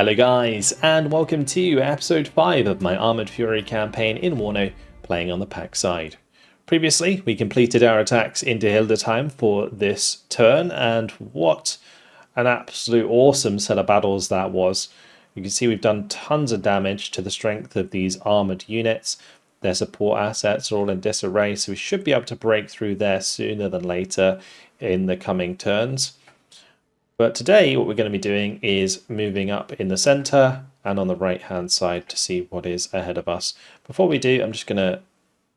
Hello guys, and welcome to episode 5 of my Armoured Fury campaign in WARNO, playing on the PACT side. Previously, we completed our attacks into Hildesheim for this turn, and what an absolute awesome set of battles that was. You can see we've done tons of damage to the strength of these armoured units. Their support assets are all in disarray, so we should be able to break through there sooner than later in the coming turns. But today what we're going to be doing is moving up in the center and on the right hand side to see what is ahead of us. Before we do, I'm just going to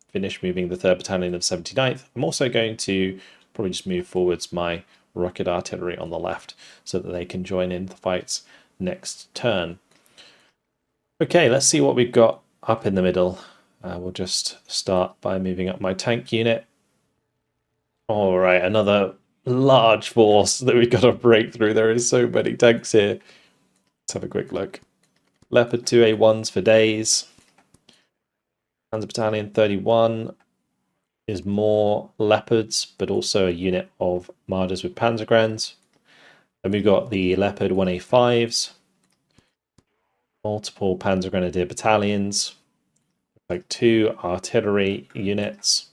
finish moving the 3rd Battalion of 79th. I'm also going to probably just move forwards my rocket artillery on the left so that they can join in the fights next turn. Okay, let's see what we've got up in the middle. We'll just start by moving up my tank unit. All right, another large force that we've got to break through. There is so many tanks here. Let's have a quick look. Leopard 2A1s for days. Panzer Battalion 31 is more Leopards, but also a unit of Marders with Panzergrens. And we've got the Leopard 1A5s. Multiple Panzer Grenadier battalions. Like 2 artillery units.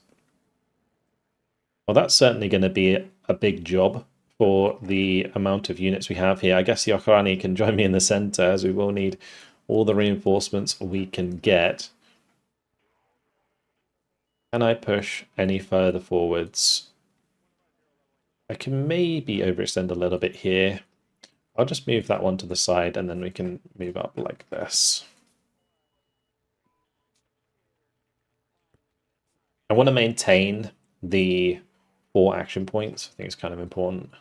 Well, that's certainly going to be a big job for the amount of units we have here. I guess the Okrani can join me in the center, as we will need all the reinforcements we can get. Can I push any further forwards? I can maybe overextend a little bit here. I'll just move that one to the side and then we can move up like this. I want to maintain the 4 action points. I think it's kind of important.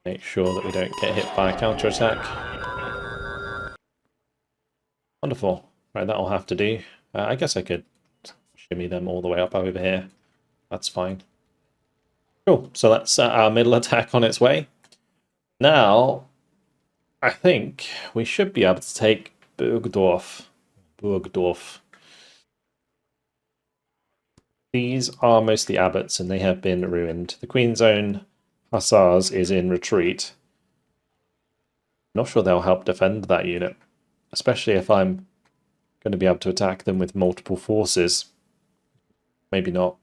Make sure that we don't get hit by a counterattack. Wonderful. Right, that'll have to do. I guess I could shimmy them all the way up over here. That's fine. Cool. So that's our middle attack on its way. Now, I think we should be able to take Burgdorf. These are mostly abbots and they have been ruined. The Queen's Own Hussars is in retreat. Not sure they'll help defend that unit, especially if I'm going to be able to attack them with multiple forces. Maybe not.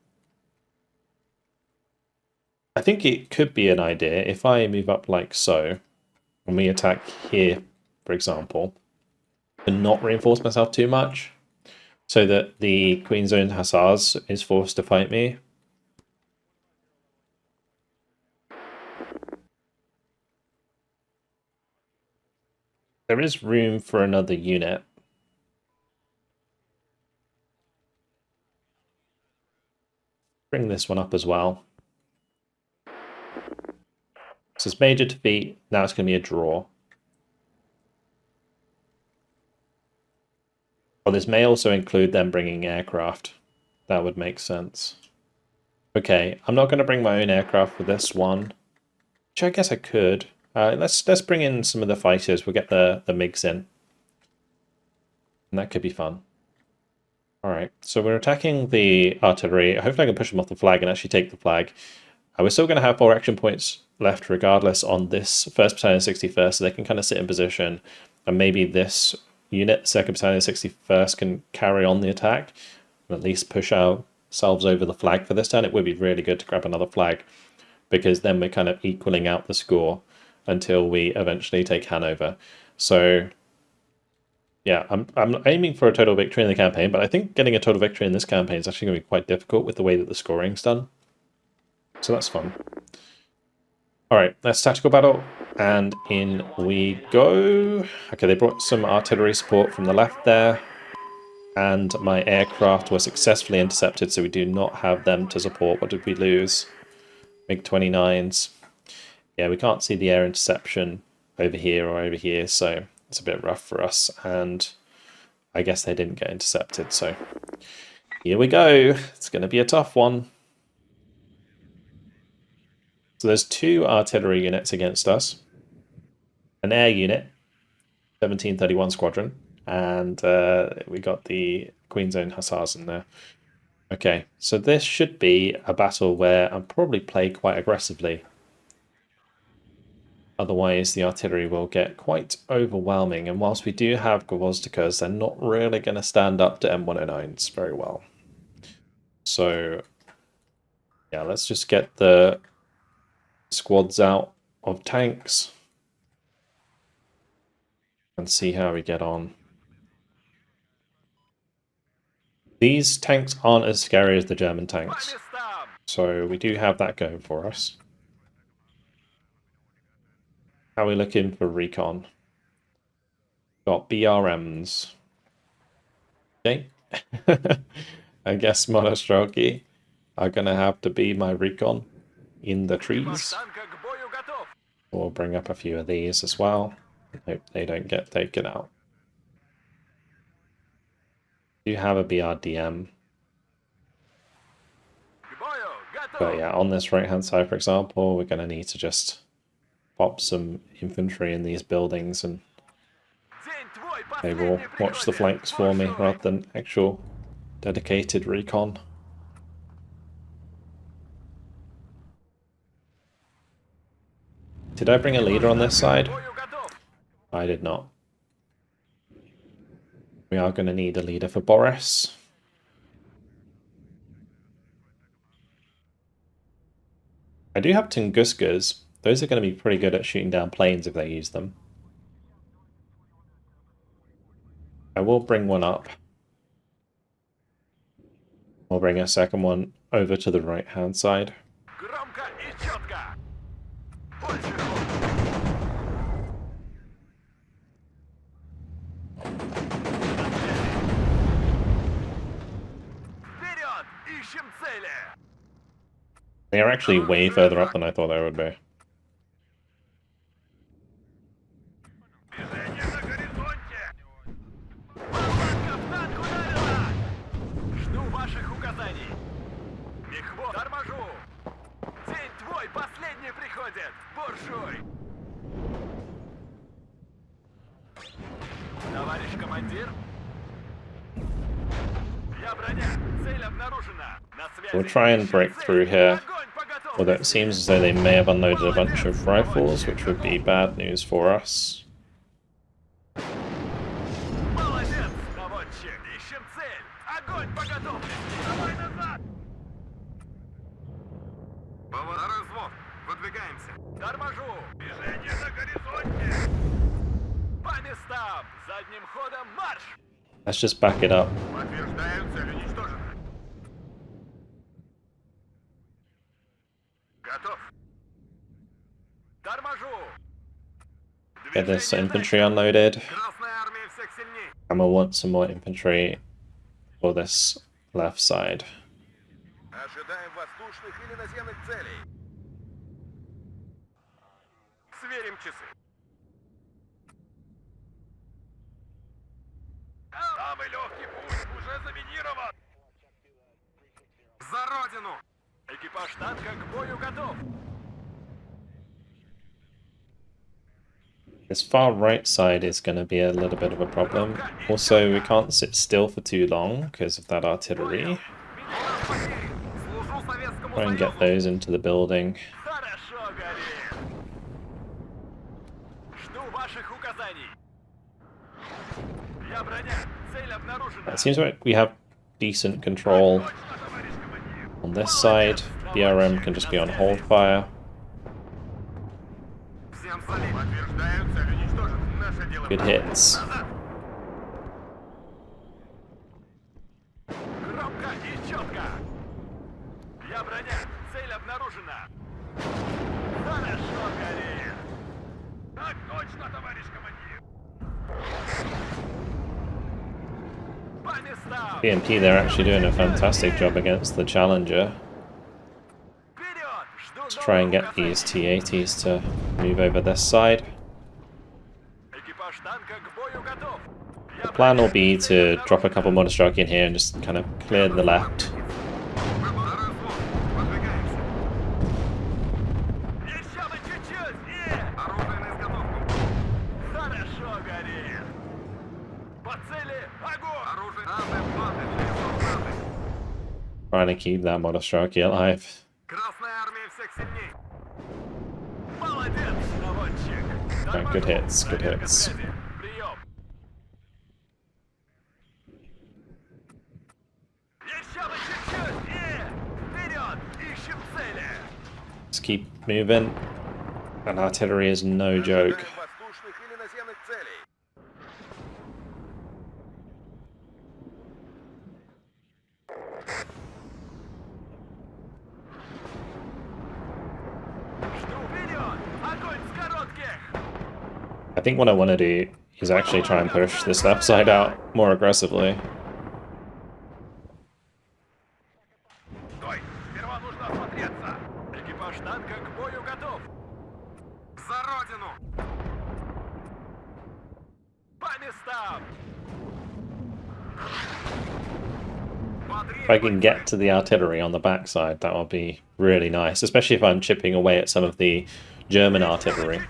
I think it could be an idea if I move up like so, and we attack here, for example, and not reinforce myself too much, so that the Queen's Own Hussars is forced to fight me. There is room for another unit. Bring this one up as well. So it's major defeat. Now it's going to be a draw. Well, this may also include them bringing aircraft. That would make sense. Okay, I'm not going to bring my own aircraft for this one, which I guess I could. Let's bring in some of the fighters. We'll get the MiGs in, and that could be fun. All right, so we're attacking the artillery. Hopefully I can push them off the flag and actually take the flag. We're still going to have 4 action points left regardless on this 1st Battalion 61st, so they can kind of sit in position, and maybe this unit, 2nd Battalion 61st, can carry on the attack and at least push ourselves over the flag for this turn. It would be really good to grab another flag, because then we're kind of equaling out the score until we eventually take Hanover. So yeah, I'm aiming for a total victory in the campaign, but I think getting a total victory in this campaign is actually going to be quite difficult with the way that the scoring's done. So that's fun. All right, that's tactical battle, and in we go. Okay, they brought some artillery support from the left there, and my aircraft were successfully intercepted, so we do not have them to support. What did we lose? MiG-29s. Yeah, we can't see the air interception over here or over here, so it's a bit rough for us, and I guess they didn't get intercepted, so here we go. It's going to be a tough one. So there's 2 artillery units against us, an air unit, 1731 Squadron, and we got the Queen's Own Hussars in there. Okay, so this should be a battle where I'll probably play quite aggressively. Otherwise, the artillery will get quite overwhelming. And whilst we do have Gvozdikas, they're not really going to stand up to M109s very well. So, yeah, let's just get the squads out of tanks and see how we get on. These tanks aren't as scary as the German tanks, so we do have that going for us. How are we looking for recon? Got BRMs. Okay. I guess Monostroki are going to have to be my recon in the trees. We'll bring up a few of these as well. Hope they don't get taken out. Do have a BRDM. But yeah, on this right hand side, for example, we're going to need to just pop some infantry in these buildings and they will watch the flanks for me rather than actual dedicated recon. Did I bring a leader on this side? I did not. We are going to need a leader for Boris. I do have Tunguskas. Those are going to be pretty good at shooting down planes if they use them. I will bring one up. I'll bring a second one over to the right-hand side. They are actually way further up than I thought they would be. We'll try and break through here. Although it seems as though they may have unloaded a bunch of rifles, which would be bad news for us. Let's just back it up. Get this infantry unloaded. And we'll want some more infantry for this left side. This far right side is going to be a little bit of a problem. Also, we can't sit still for too long because of that artillery. Try and get those into the building. It seems like we have decent control on this side. BRM can just be on hold fire. Good hits. BMP, they're actually doing a fantastic job against the Challenger. Let's try and get these T-80s to move over this side. The plan will be to drop a couple Monostroki in here and just kind of clear the left. Trying to keep that Monostroki alive. Okay, good hits, good hits. Just keep moving. And artillery is no joke. I think what I want to do is actually try and push this left side out more aggressively. If I can get to the artillery on the backside, that will be really nice, especially if I'm chipping away at some of the German artillery.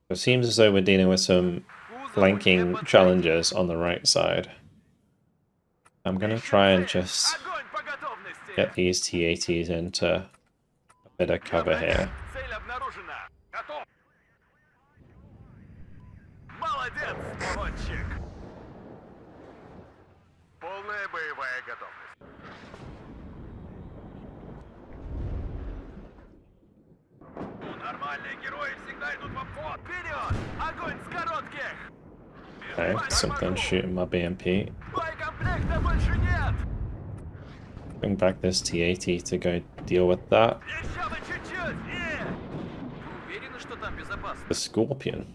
It seems as though we're dealing with some flanking challenges on the right side. I'm going to try and just get these T-80s into a bit of cover here. Okay, something shooting my BMP. Bring back this T-80 to go deal with that. The Scorpion.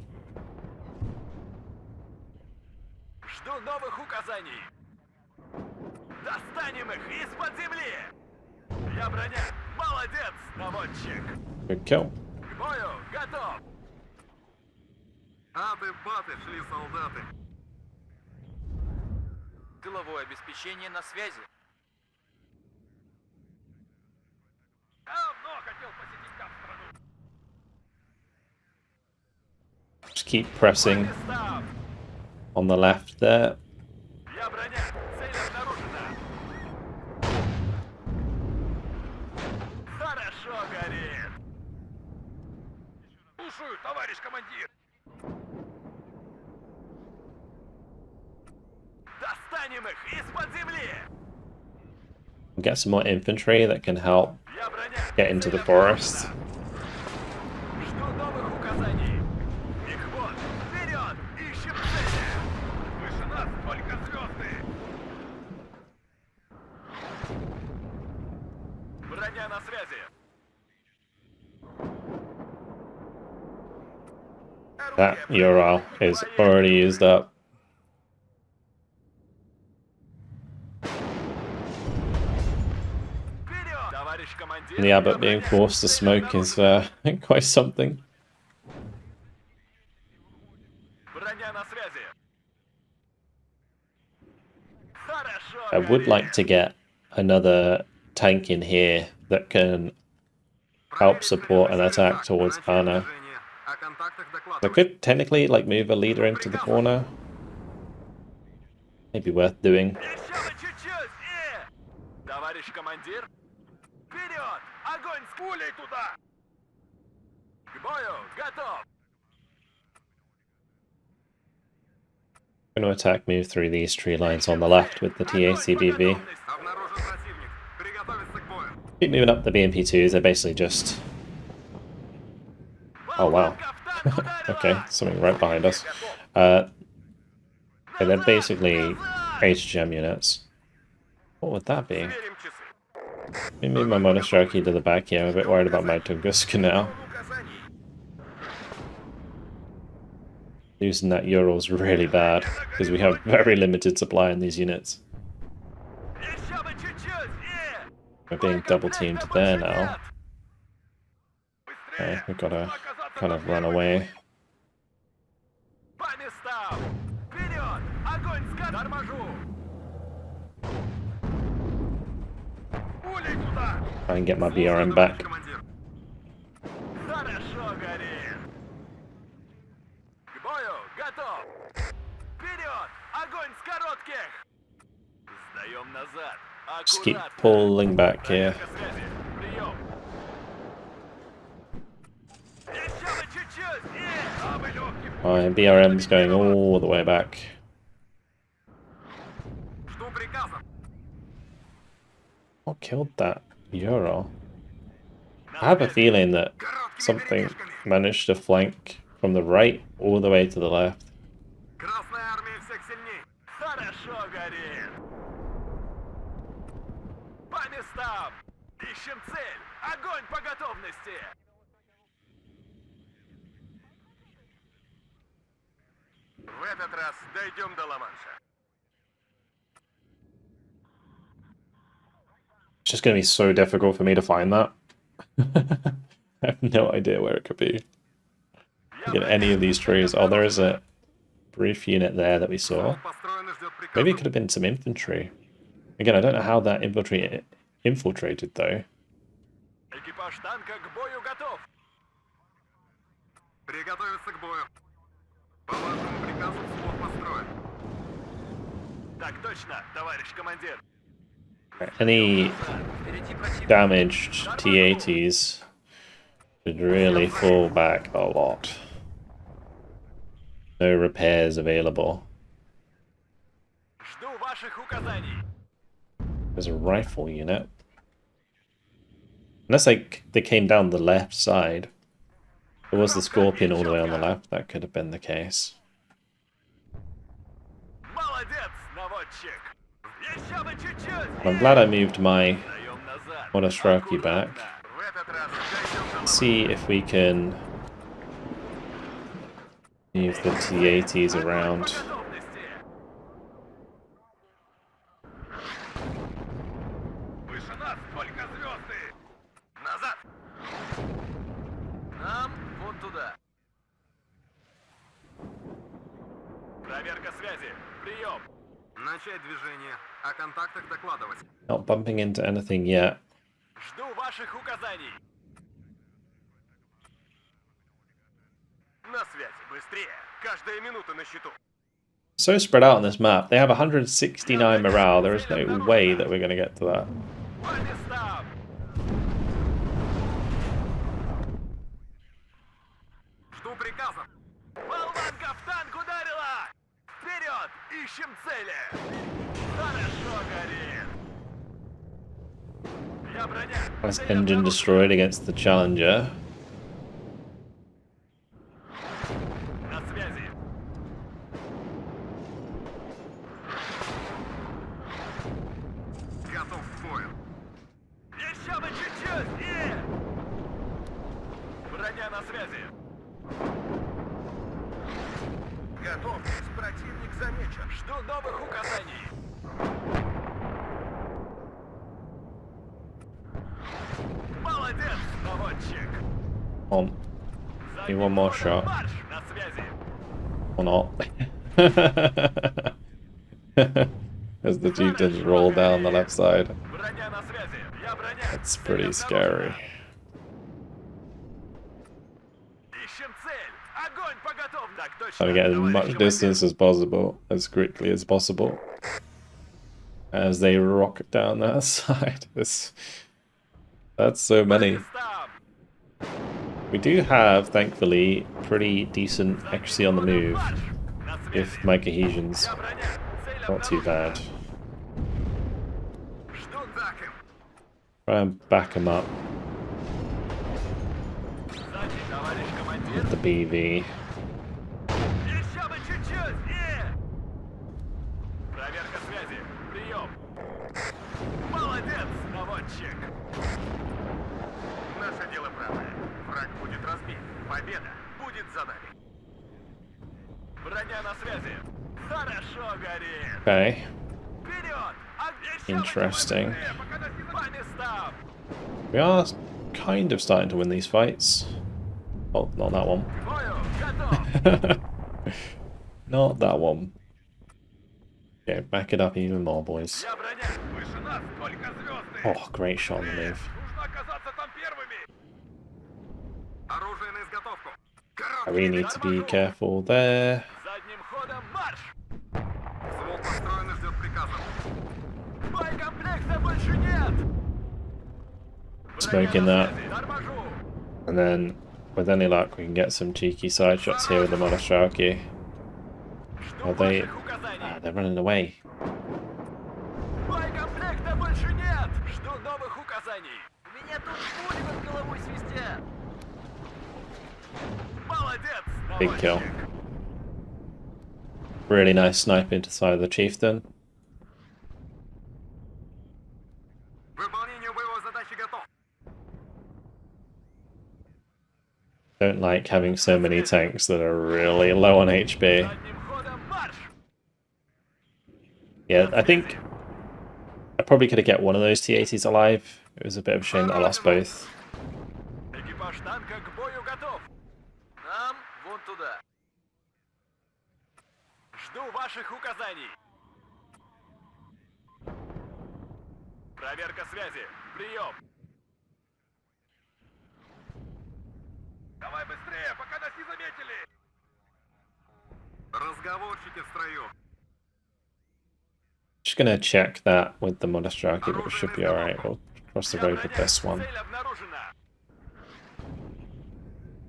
Good kill. Тыловое обеспечение на связи. Just keep pressing on the left there. Get some more infantry that can help get into the forest. That Ural is already used up. Yeah, but being forced to smoke is quite something. I would like to get another tank in here that can help support an attack towards Anna. I could technically like move a leader into the corner. Maybe worth doing. I'm going to attack move through these tree lines on the left with the TACBV. Keep moving up the BMP2s, they're basically just... Oh wow. Okay, something right behind us. They're basically HGM units. What would that be? Let me move my Monostroke to the back here, I'm a bit worried about my Tunguska now. Losing that Ural's really bad, because we have very limited supply in these units. We're being double teamed there now. Okay, we've got to kind of run away. Try and get my BRM back. Just keep pulling back here. My BRM's going all the way back. What killed that Euro? I have a feeling that something managed to flank from the right all the way to the left. It's just going to be so difficult for me to find that. I have no idea where it could be. Get any of these trees. Oh, there is a brief unit there that we saw. Maybe it could have been some infantry. Again, I don't know how that infantry infiltrated though. Any damaged T-80s should really fall back a lot. No repairs available. There's a rifle unit. Unless they came down the left side. There was the Scorpion all the way on the left. That could have been the case. I'm glad I moved my Monostraki back. Let's see if we can move the T-80s around. Not bumping into anything yet. So spread out on this map. They have 169 morale. There is no way that we're going to get to that. That's engine destroyed against the Challenger. On. Need one more shot. Or not. As the Chieftains roll down the left side. That's pretty scary. Trying to get as much distance as possible, as quickly as possible. As they rock down that side. That's so many. We do have, thankfully, pretty decent accuracy on the move. If my cohesion's not too bad. Try and back him up. With the BV. Okay. Interesting. We are kind of starting to win these fights. Oh, not that one. Not that one. Okay, back it up even more, boys. Oh, great shot on the move. I really need to be careful there. smoking that. And then, with any luck, we can get some cheeky side shots here with the Monoshraki. Oh, they're running away. Big kill. Really nice snipe into the side of the chieftain. Don't like having so many tanks that are really low on HP. Yeah, I think I probably could have get one of those T-80s alive. It was a bit of a shame that I lost both. Проверка связи. Прием. Давай быстрее, пока нас не заметили. Разговорчики в строю. Just gonna check that with the Monoshraki, but we should be alright. We'll cross the road with this one.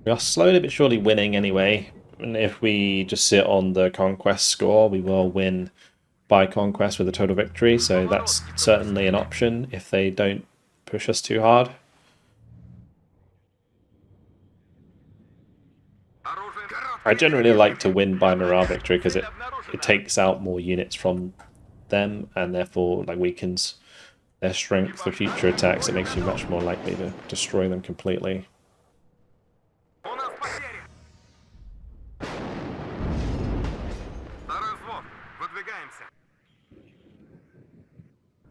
We are slowly but surely winning anyway. And if we just sit on the conquest score, we will win by conquest with a total victory. So that's certainly an option if they don't push us too hard. I generally like to win by morale victory because it takes out more units from them and therefore like weakens their strength for future attacks. It makes you much more likely to destroy them completely.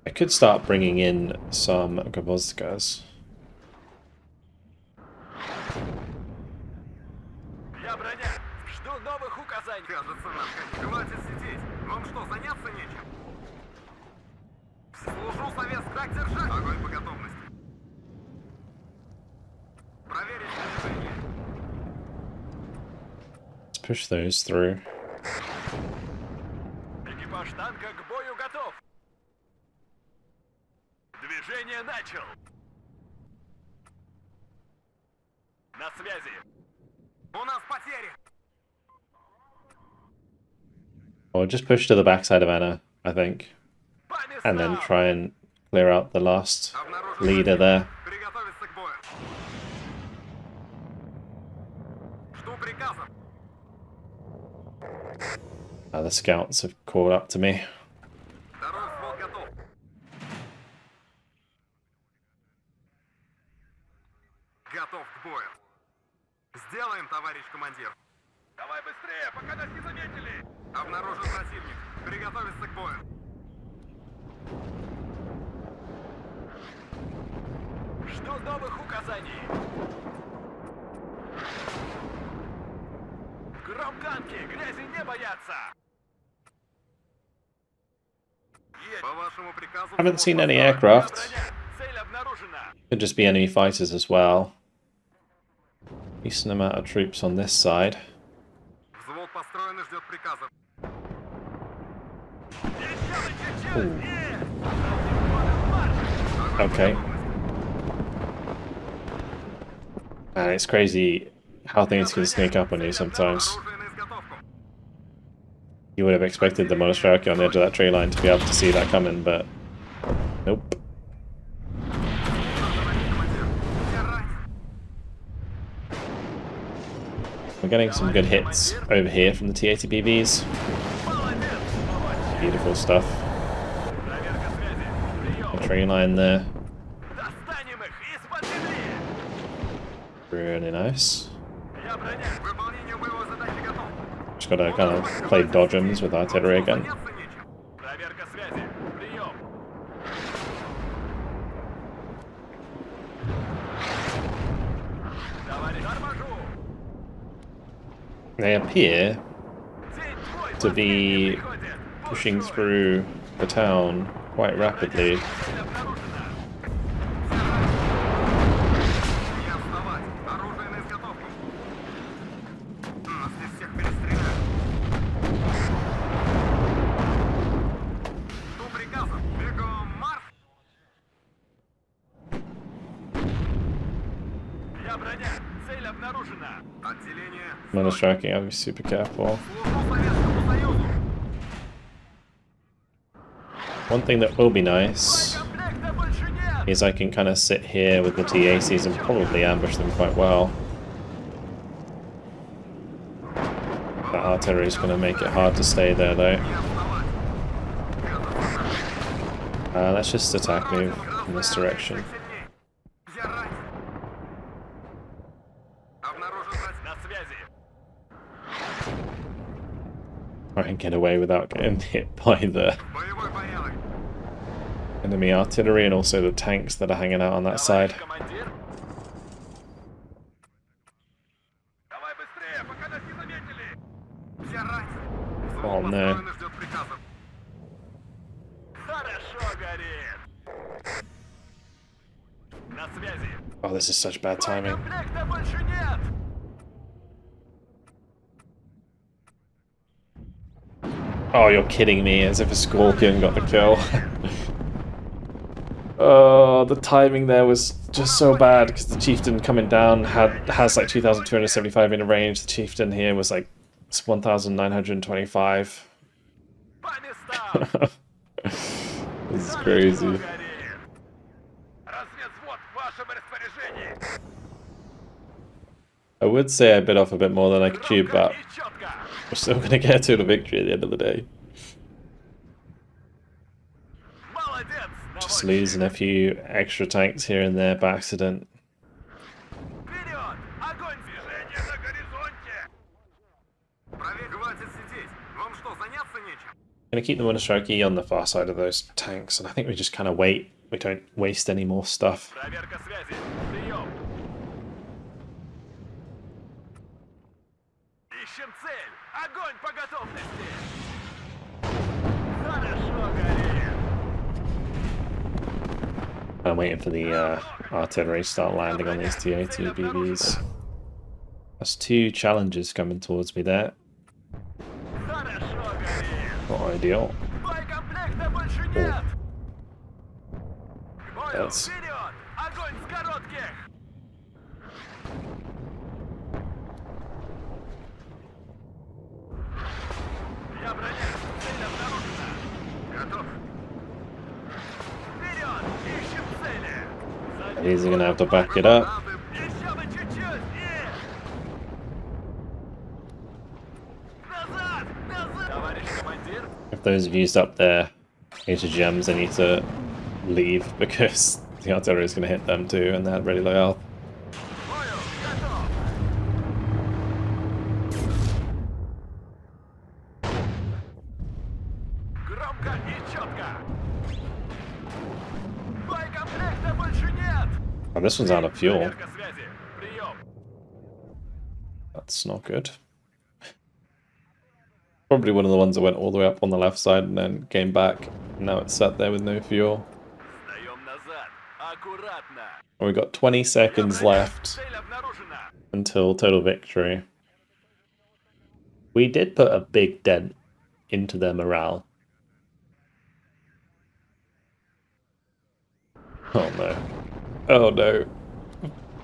I could start bringing in some Gavozkas. Let's push those through. Движение начал. На связи. У нас потери. Or just push to the backside of Anna, I think. And then try and clear out the last leader there. The scouts have caught up to me. Готов к бою. Сделаем, товарищ командир. Давай быстрее, пока нас не заметили. Обнаружен противник. Приготовиться к бою. Жду новых указаний. Громганки, грязи не боятся. По вашему приказу. Haven't seen any aircraft. Цель обнаружена. Could just be enemy fighters as well. Decent amount of troops on this side. Взвод построен и ждет приказов. Okay. It's crazy how things can sneak up on you sometimes. You would have expected the Monoshraki on the edge of that tree line to be able to see that coming, but nope. We're getting some good hits over here from the T-80BVs. Beautiful stuff. The tree line there. Really nice. Just gotta kind of play dodgems with artillery again. They appear to be pushing through the town quite rapidly. обнаружено. Отделение. I'm gonna striking, I'll be super careful. Служу Советскому Союзу. One thing that will be nice Боекомплекта больше нет. is I can kind of sit here with the TACs and probably ambush them quite well. That artillery is going to make it hard to stay there though. Let's just attack move in this direction. Где рать? Обнаружен на связи. Try and get away without getting hit by the Боевой порядок. enemy artillery and also the tanks that are hanging out on that side. Командир. Давай быстрее, пока нас не заметили. Где рать? Oh no. Построено, ждет приказов. Хорошо горит. На связи. Oh, this is such bad timing. Боекомплекта больше нет. Oh, you're kidding me, as if a Scorpion got the kill. Oh, the timing there was just so bad because the Chieftain coming down has like 2,275 in range. The Chieftain here was like 1,925. По местам. This is crazy. Разведвзвод в вашем распоряжении. I would say I bit off a bit more than I could chew, but И четко. we're still going to get to the victory at the end of the day. Молодец. Just losing a few extra tanks here and there by accident. Вперед! Огонь! Движение на горизонте! Проверь, хватит сидеть. Вам что, заняться нечем? Going to keep the Monostrike on the far side of those tanks, and I think we just kind of wait. We don't waste any more stuff. Проверка связи. Прием. Ищем цель. Огонь по готовности. Хорошо горит. I'm waiting for the artillery to start landing on these TA2 BBs. That's two challenges coming towards me there. Хорошо горит. Not ideal. Боекомплекта больше нет. К бою. That's- Вперед! Огонь с коротких. Я броня. Цель обнаружена. Готов. Вперед! Ищем цели. These are going to have to back it up. Еще бы чуть-чуть. И... Назад! Назад! Товарищ командир. If those have used up their HGMs, they need to leave because the artillery is going to hit them too, and they had really low health. К бою. Готов. Громко и четко. Боекомплекта больше нет. Oh, this one's out of fuel. Проверка связи. Прием. That's not good. Probably one of the ones that went all the way up on the left side and then came back. Now it's sat there with no fuel. Сдаем назад. Аккуратно. And we've got 20 seconds left Цель обнаружена. until total victory. We did put a big dent into their morale. Oh no. Oh no.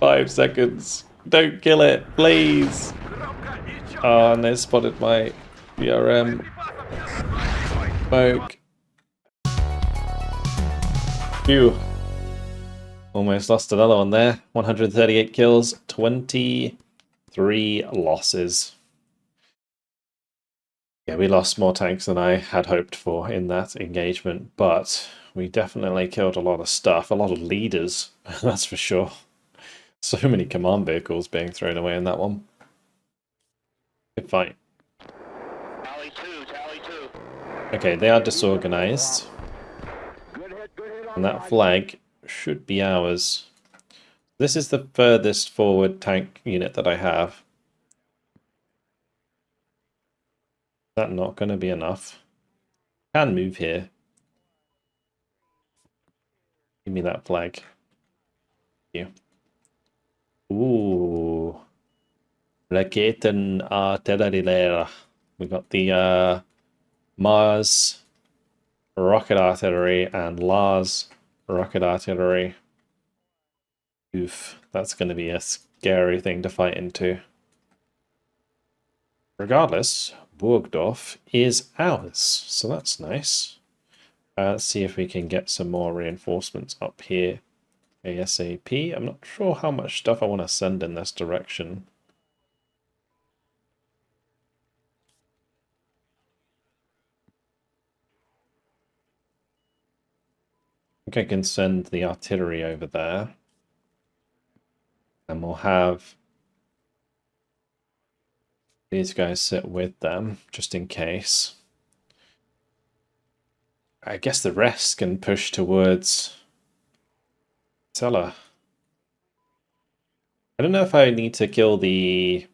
5 seconds. Don't kill it, please. Громко и четко. Oh, and they spotted my BRM. Припасов нет. Огонь. Smoke. Phew. Almost lost another one there. 138 kills, 23 losses. Yeah, we lost more tanks than I had hoped for in that engagement, but we definitely killed a lot of stuff, a lot of leaders, that's for sure. So many command vehicles being thrown away in that one. Good fight. Tally two. Okay, they are disorganized, Good hit on and that flag should be ours. This is the furthest forward tank unit that I have. Is that not going to be enough? Can move here. Give me that flag. Thank you. Ooh. Raketenartillerie. We got the Mars rocket artillery and Lars rocket artillery. Oof, that's going to be a scary thing to fight into. Regardless, Burgdorf is ours, so that's nice. Let's see if we can get some more reinforcements up here ASAP. I'm not sure how much stuff I want to send in this direction. I think I can send the artillery over there. And we'll have these guys sit with them, just in case. I guess the rest can push towards Tella. I don't know if I need to kill the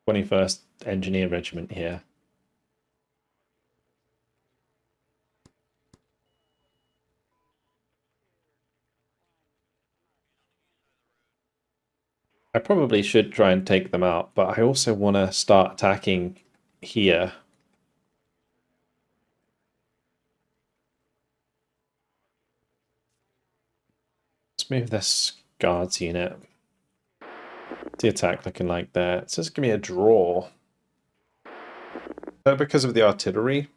21st Engineer Regiment here. I probably should try and take them out, but I also want to start attacking here. Let's move this guards unit. The attack looking like that. It says give me a draw. So because of the artillery,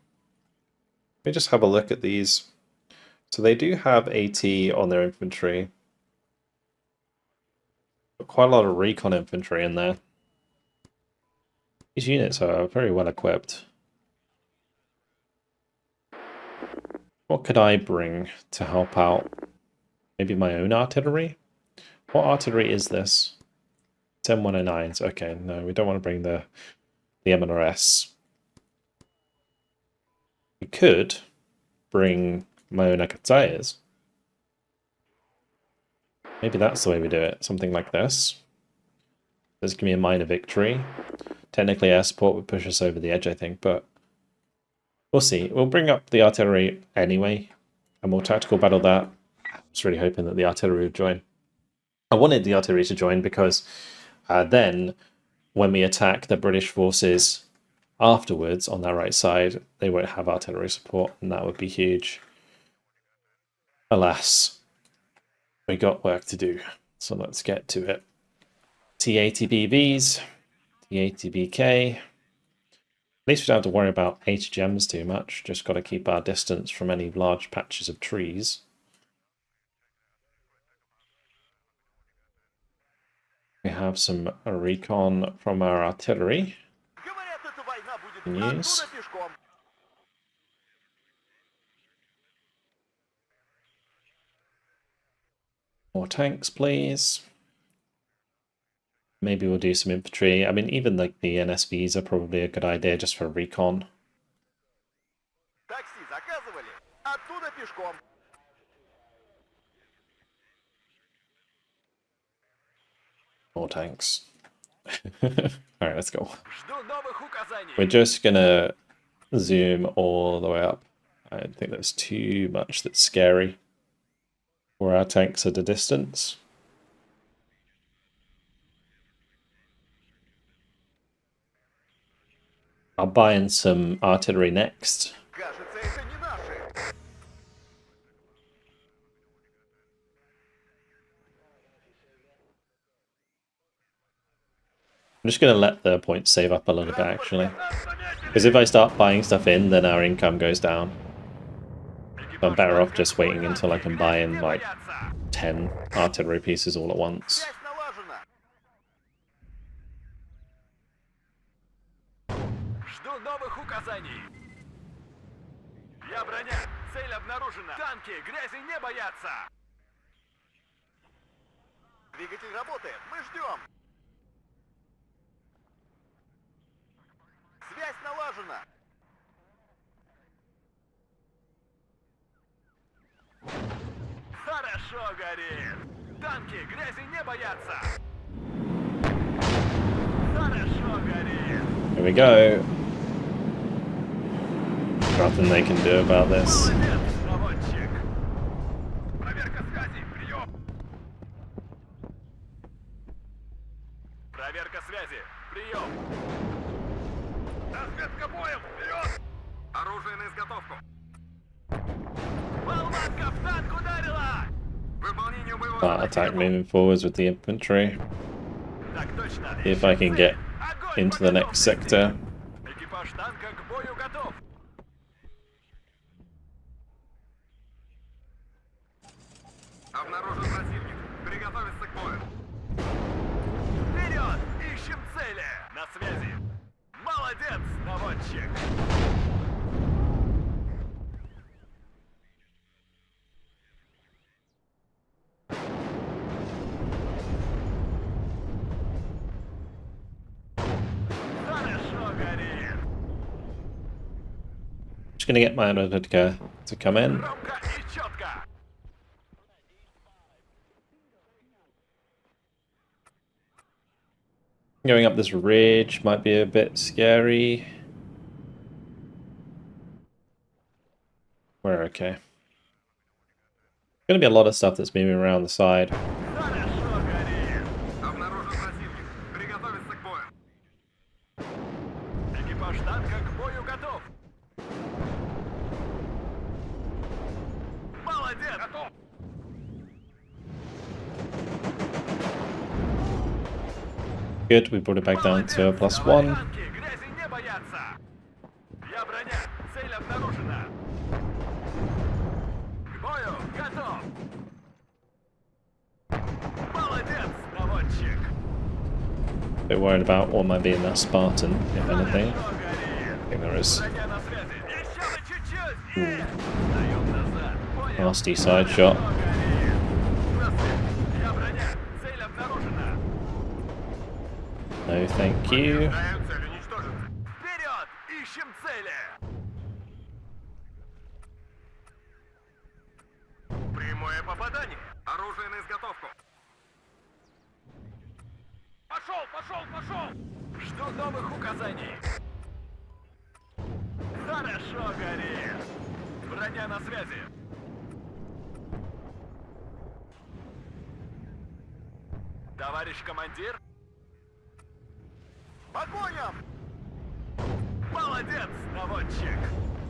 let me just have a look at these. So they do have AT on their infantry. Quite a lot of recon infantry in there. These units are very well equipped. What could I bring to help out? Maybe my own artillery? What artillery is this? 10-109s. Okay, no, we don't want to bring the MNRS. We could bring my own Akatsayas. Maybe that's the way we do it. Something like this. This give me a minor victory. Technically air support would push us over the edge, I think, but we'll see. We'll bring up the artillery anyway, and we'll tactical battle that. I was really hoping that the artillery would join. I wanted the artillery to join because then when we attack the British forces afterwards on that right side, they won't have artillery support, and that would be huge. Alas. We got work to do, so let's get to it. T80BVs, T80BK. At least we don't have to worry about HGMs too much, just got to keep our distance from any large patches of trees. We have some recon from our artillery. We can use. More tanks, please. Maybe we'll do some infantry. I mean, even like the NSVs are probably a good idea just for recon. More tanks. Alright, let's go. We're just gonna zoom all the way up. I don't think there's too much that's scary. For our tanks at a distance. I'll buy in some artillery next. I'm just going to let the points save up a little bit actually. Because if I start buying stuff in, then our income goes down. So I'm better off just waiting until I can buy in like 10 artillery pieces all at once. Хорошо горит. Танки грязи не боятся. Хорошо горит. Here we go. Nothing they can do about this. Проверка связи. Прием. Проверка связи. Прием. Разведка боем. Вперед. Оружие на изготовку. Болванка в танк ударила. Выполнение боевого That attack moving forwards with the infantry. See if I can get into the next sector. Экипаж танка к бою готов. Обнаружен противник. Приготовиться к бою. Вперед! Ищем цели! На связи! Молодец, наводчик! Хорошо горит! Just gonna get my editor to come in. Громко и четко! Going up this ridge might be a bit scary. We're okay. Gonna be a lot of stuff that's moving around the side. Хорошо горит! Обнаружен противник. Приготовиться к бою. Экипаж танка к бою готов. Молодец! Готов! Good, we brought it back down to a +1. Танки грязи не боятся. Я броня. Цель обнаружена. К бою готов. Молодец, наводчик. Bit worried about what might be in that Spartan, if anything. Хорошо горит. I think there is. Броня на связи. Еще бы чуть-чуть. И... Даем назад. Понял. Nasty side shot. Хорошо горит. Здравствуйте. Я броня. Цель обнаружена. No, thank you. Цель уничтожена. Вперед! Ищем цели! Прямое попадание. Оружие на изготовку. Пошел, пошел, пошел! Жду новых указаний. Хорошо горит. Броня на связи. Товарищ командир. Погоням! Молодец, наводчик!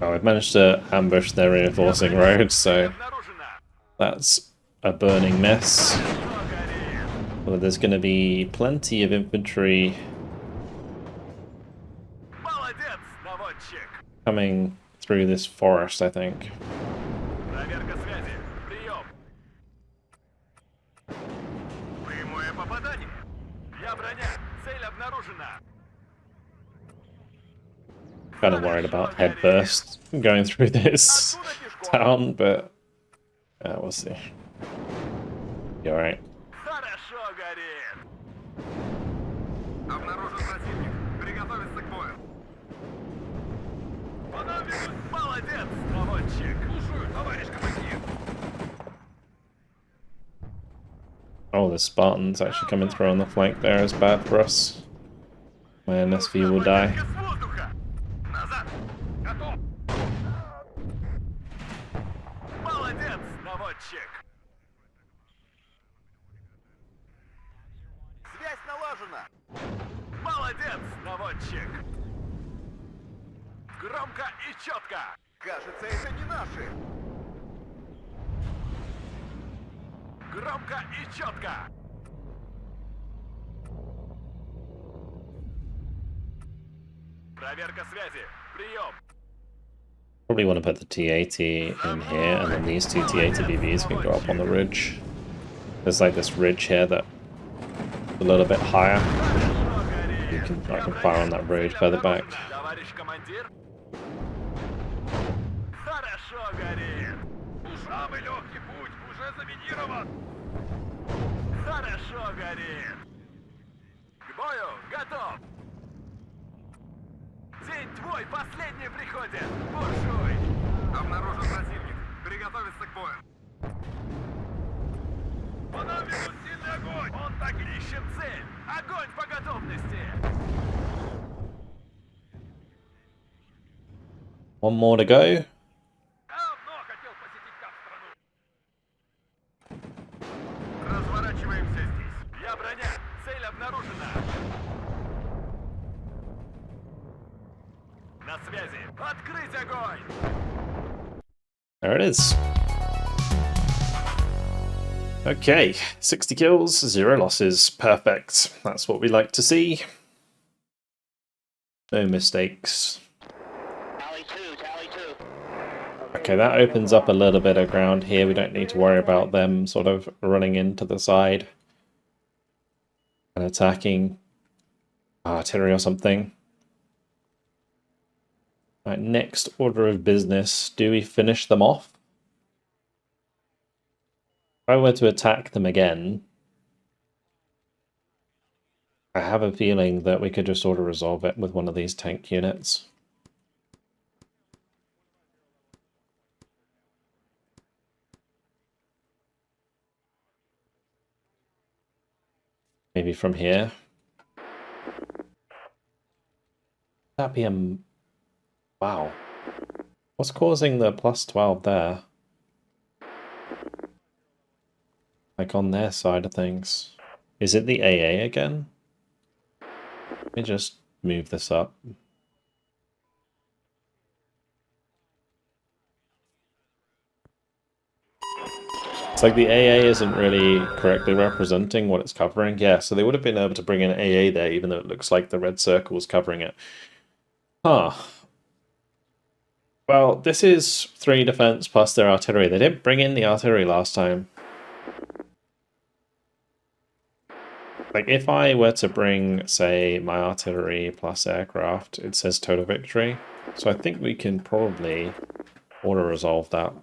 Oh, I've managed to ambush their reinforcing road, so Обнаружена. that's a burning mess. Хорошо горит. Well, there's going to be plenty of infantry Молодец, наводчик! coming through this forest, I think. Проверка связи. Прием. Прямое попадание. Я броня. Цель обнаружена. Kind of worried about headburst going through this town, but we'll see. You alright? Хорошо горит. Обнаружен противник. Приготовиться к бою. Молодец, наводчик. Слушаю, товарищ командир. Oh, the Spartans actually coming through on the flank there is bad for us. My NSV will die. С воздуха. Назад. Готов. Молодец, наводчик. Связь налажена. Молодец, наводчик. Громко и четко. Кажется, это не наши. Громко и четко. Проверка связи. Прием. Probably want to put the T-80 in here, and then these two T-80 BBs can go up on the ridge. There's like this ridge here that a little bit higher. I can fire on that ridge further back. Товарищ командир. Хорошо горит. Самый легкий путь уже заминирован. Хорошо горит. К бою готов. День твой последний приходит. Буржуй. Обнаружен противник. Приготовиться к бою. По нам ведут сильный огонь. Он так и ищет цель. Огонь по готовности. One more to go. Давно хотел посетить как страну. Разворачиваемся здесь. Я броня. Цель обнаружена. На связи. Открыть огонь. There it is. Okay, 60 kills, 0 losses. Perfect. That's what we like to see. No mistakes. Tally 2, tally 2. Okay, that opens up a little bit of ground here. We don't need to worry about them sort of running into the side and attacking artillery or something. Right, next order of business. Do we finish them off? If I were to attack them again, I have a feeling that we could just sort of resolve it with one of these tank units. Maybe from here. That'd be a... Wow. What's causing the plus 12 there? Like on their side of things. Is it the AA again? Let me just move this up. It's like the AA isn't really correctly representing what it's covering. Yeah, so they would have been able to bring in AA there, even though it looks like the red circle is covering it. Huh. Well, this is 3 defense plus their artillery. They didn't bring in the artillery last time. Like, if I were to bring, say, my artillery plus aircraft, it says total victory. So I think we can probably auto-resolve that.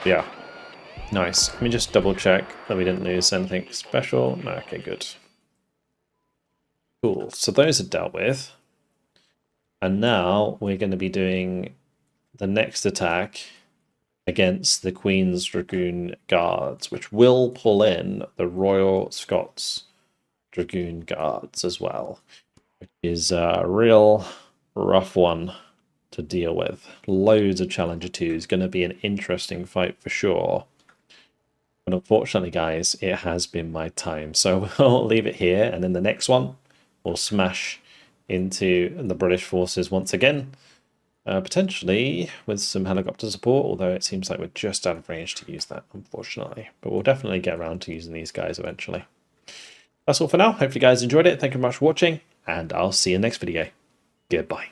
Yeah. Nice. Let me just double check that we didn't lose anything special. No, okay, good. Cool. So those are dealt with. And now we're going to be doing the next attack against the Queen's Dragoon Guards, which will pull in the Royal Scots Dragoon Guards as well, which is a real rough one to deal with. Loads of Challenger 2s. Going to be an interesting fight for sure. But unfortunately, guys, it has been my time. So we'll leave it here, and in the next one, we'll smash into the British forces once again. Potentially with some helicopter support, although it seems like we're just out of range to use that, unfortunately. But we'll definitely get around to using these guys eventually. That's all for now. Hope you guys enjoyed it. Thank you very much for watching, and I'll see you in the next video. Goodbye.